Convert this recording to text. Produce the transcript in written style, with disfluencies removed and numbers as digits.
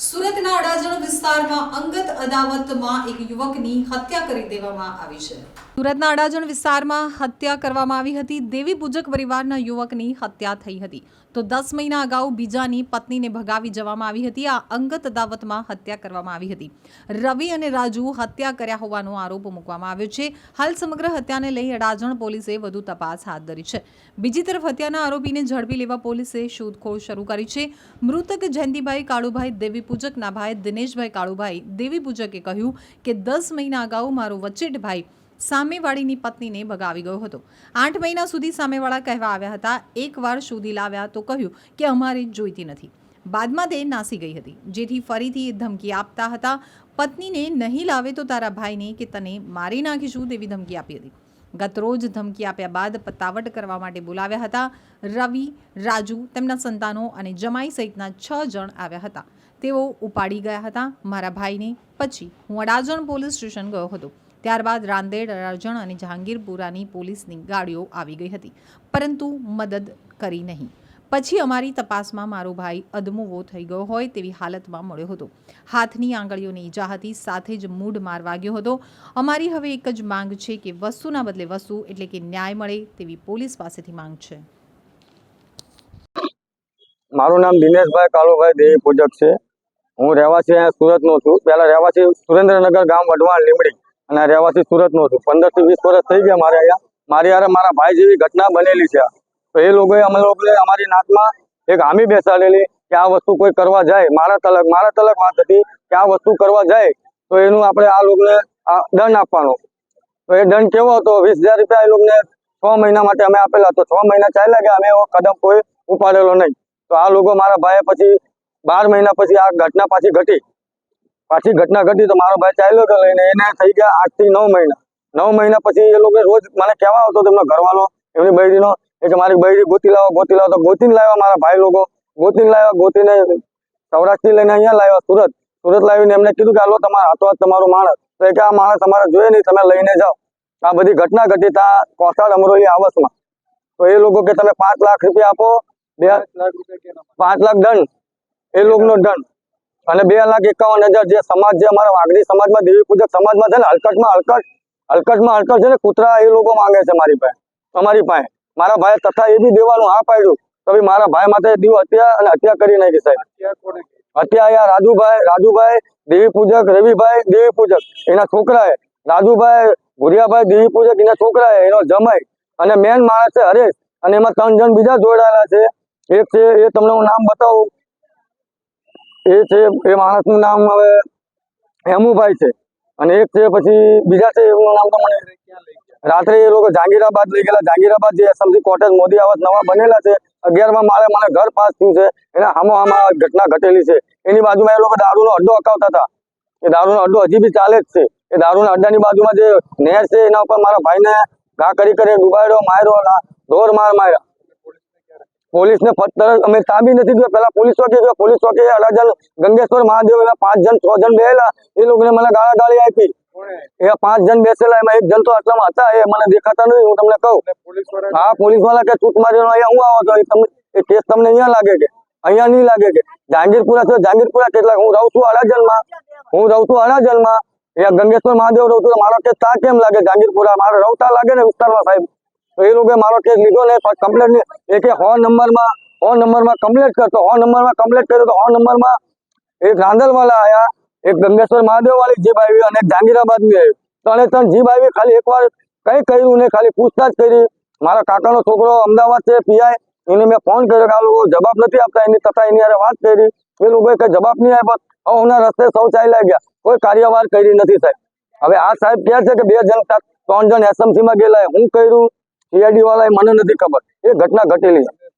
સુરતના અડાજણ વિસ્તારમાં અંગત અદાવતમાં એક યુવકની હત્યા કરી દેવામાં આવી છે। સુરતના અડાજણ વિસ્તારમાં હત્યા કરવામાં આવી હતી। દેવી પૂજક પરિવારના યુવકની હત્યા થઈ હતી તો 10 મહિના અગાઉ બીજાની પત્નીને ભગાવી જવામાં આવી હતી। આ અંગત અદાવતમાં હત્યા કરવામાં આવી હતી। રવિ અને રાજુ હત્યા કર્યા હોવાનો આરોપ મૂકવામાં આવ્યો છે। હાલ સમગ્ર હત્યાને લઈ અડાજણ પોલીસે વધુ તપાસ હાથ ધરી છે। બીજી તરફ હત્યાના આરોપીને ઝડપી લેવા પોલીસે શોધખોળ શરૂ કરી છે। મૃતક જયંતિભાઈ કાળુભાઈ દેવી પૂજકના ભાઈ દિનેશભાઈ કાળુભાઈ દેવી પૂજકે કહ્યું કે 10 મહિના અગાઉ મારો વચેટભાઈ સામેવાળીની પત્નીને ભગાવી ગયો હતો। 8 મહિના સુધી સામેવાળા કહેવા આવ્યા હતા। એકવાર શોધી લાવ્યા તો કહ્યું કે અમારે જોઈતી નથી। બાદમાં તે નાસી ગઈ હતી, જેથી ફરીથી ધમકી આપતા હતા। પત્નીને નહીં લાવે તો તારા ભાઈને કે તને મારી નાખીશું તેવી ધમકી આપી હતી। ગતરોજ ધમકી આપ્યા બાદ પતાવટ કરવા માટે બોલાવ્યા હતા। રવિ, રાજુ, તેમના સંતાનો અને જમાઈ સહિતના 6 જણ આવ્યા હતા। તેઓ ઉપાડી ગયા હતા મારા ભાઈને। પછી હું અડાજણ પોલીસ સ્ટેશન ગયો હતો। ત્યારબાદ રાંદેડ, અડાજણ અને જહાંગીરપુરાની પોલીસની ગાડીઓ આવી ગઈ હતી, પરંતુ મદદ કરી નહીં। પછી અમારી તપાસમાં મારો ભાઈ અધમુવો થઈ ગયો હોય તેવી હાલતમાં મળ્યો હતો। હાથની આંગળીઓની ઈજા હતી, સાથે જ મૂઢ માર વાગ્યો હતો। અમારી હવે એક જ માંગ છે કે વસ્તુના બદલે વસ્તુ એટલે કે ન્યાય મળે તેવી પોલીસ પાસેથી માંગ છે। મારું નામ દિનેશભાઈ કાળુભાઈ દેવી પૂજક છે। હું રહેવાસી અહીંયા સુરતનો છું। પહેલા રહેવાસી સુરેન્દ્રનગર ગામ વઢવાણ લીમડી અને રહેવાસી સુરતનો છું। 15 થી 20 વર્ષ થઈ ગયા મારે અહીંયા। મારી યારે મારા ભાઈ જેવી ઘટના બનેલી છે। તો એ લોકોએ અમે લોકોએ અમારી નાતમાં એક હામી બેસાડેલી કે આ વસ્તુ કોઈ કરવા જાય, મારા તલક વાત હતી કે આ વસ્તુ કરવા જાય તો એનું આપણે આ લોકોને દંડ આપવાનો। તો એ દંડ કેવો હતો? 20,000 રૂપિયા એ લોકોને 6 મહિના માટે અમે આપેલા। તો 6 મહિના ચાલ્યા ગયા, અમે એવો કદમ કોઈ ઉપાડેલો નહીં। તો આ લોકો મારા ભાઈએ પછી 12 મહિના પછી આ ઘટના પાછી ઘટી તો મારો ભાઈ ચાલ્યો ગયો લઈને। એને થઈ ગયા 8 થી 9 મહિના। 9 મહિના પછી એ લોકો રોજ મને કહેવા આવતો તેમનો ઘરવાળો એમની બૈરીનો કે મારી બૈરી ગોતી લાવો તો ગોતીને લાવ્યા મારા ભાઈ લોકો। ગોતીને સૌરાષ્ટ્રથી લઈને અહીંયા લાવ્યા સુરત લાવીને એમને કીધું કે હાલો તમારા હાથો તમારું માણસ। તો એ કે આ માણસ તમારે જોઈએ નહીં, તમે લઈને જાઓ। આ બધી ઘટના ઘટી ત્યાં કોસાડ અમરોલી આવસમાં। તો એ લોકો કે તમે 5 લાખ રૂપિયા આપો, 5 લાખ દંડ એ લોકોનો દંડ અને 2,51,000 જે સમાજ જે અમારા વાઘરી સમાજમાં દેવી પૂજક સમાજમાં છે ને, હલકટમાં છે ને કૂતરા એ લોકો માંગે છે અમારી પાસે। મારા ભાઈ તથા એ બી દેવાનું હા પાડ્યું તો મારા ભાઈ માથે દીવ હત્યા કરી નાખી સાહેબ। હત્યા અહીંયા રાજુભાઈ દેવી પૂજક, રવિભાઈ દેવી પૂજક એના છોકરાએ, રાજુભાઈ ભુરિયાભાઈ દેવી પૂજક એના છોકરાએ, એનો જમાઈ અને મેન માણસ છે હરેશ। અને એમાં 3 જણ બીજા જોડાયેલા છે। એક છે એ તમને હું નામ બતાવું, એ માણસનું નામ હવે હેમુભાઈ છે અને એક છે પછી બીજા છે એનું નામ તો મને રાત્રે એ લોકો જહાંગીરાબાદ લઈ ગયેલા। જહાંગીરાબાદ જે એસએમસી કોટેજ મોદી આવાસ નવા બનેલા છે 11માં મને ઘર પાસ થયું છે, એના હામોહામા ઘટના ઘટેલી છે। એની બાજુમાં એ લોકો દારૂનો અડ્ડો અકાવતા હતા। એ દારૂનો અડ્ડો હજી બી ચાલે જ છે। એ દારૂના અડ્ડાની બાજુમાં જે નહેર છે એના ઉપર મારા ભાઈને ઘા કરી ડુબાડ્યો, માર્યો, ઢોર માર્યા। પોલીસને તરત અમે ત્યાં બી નથી ગયો, પેલા પોલીસ ચોકી અડાજણ ગંગેશ્વર મહાદેવ એના 5 જણ 6 જણ બેહેલા, એ લોકોને મને ગાળી આપી। એ 5 જણ બેસેલા, એમાં એક જણ તો આટલામાં હતા, એ મને દેખાતા નથી, હું તમને કહું। હા, પોલીસ વાળા કે છૂટ મારીનો અહીંયા હું આવો તો એ કેસ તમને અહીંયા લાગે કે અહીંયા નહીં લાગે કે જહાંગીરપુરા છે। જહાંગીરપુરા કેટલા હું રહું છું અડાજણમાં, અહીંયા ગંગેશ્વર મહાદેવ રહું છું, મારો કેસ ત્યાં કેમ લાગે જહાંગીરપુરા? મારે રવતા લાગે ને વિસ્તારમાં સાહેબ। તો એ લોકોએ મારો કેસ લીધો ને કમ્પ્લેટ ને એક 100 નંબરમાં કમ્પ્લેટ કરતો, 100 નંબરમાં કમ્પ્લેટ કર્યો તો 100 નંબરમાં એક રાંદલવાળા આવ્યા, એક ગંગેશ્વર મહાદેવ વાળી જીપ આવી અને એક જહાંગીરાબાદ ની આવી। 3 જીપ આવી, ખાલી એકવાર કઈ કર્યું ને ખાલી પૂછતાછ કરી। મારા કાકાનો છોકરો અમદાવાદ છે પીઆઈ, એને મેં ફોન કર્યો કે આ લોકો જવાબ નથી આપતા, એની હારે વાત કરી, એ લોકોએ કઈ જવાબ નહીં આપ્યો। હવના રસ્તે સૌ ચાલ્યા ગયા, કોઈ કાર્યવાહી કરી નથી સાહેબ। હવે આ સાહેબ કહે છે કે 2 જણ 3 જણ એસએમસી માં ગયેલા, હું કર્યું સીઆઈડી વાળાએ મને નથી ખબર। એ ઘટના ઘટેલી છે।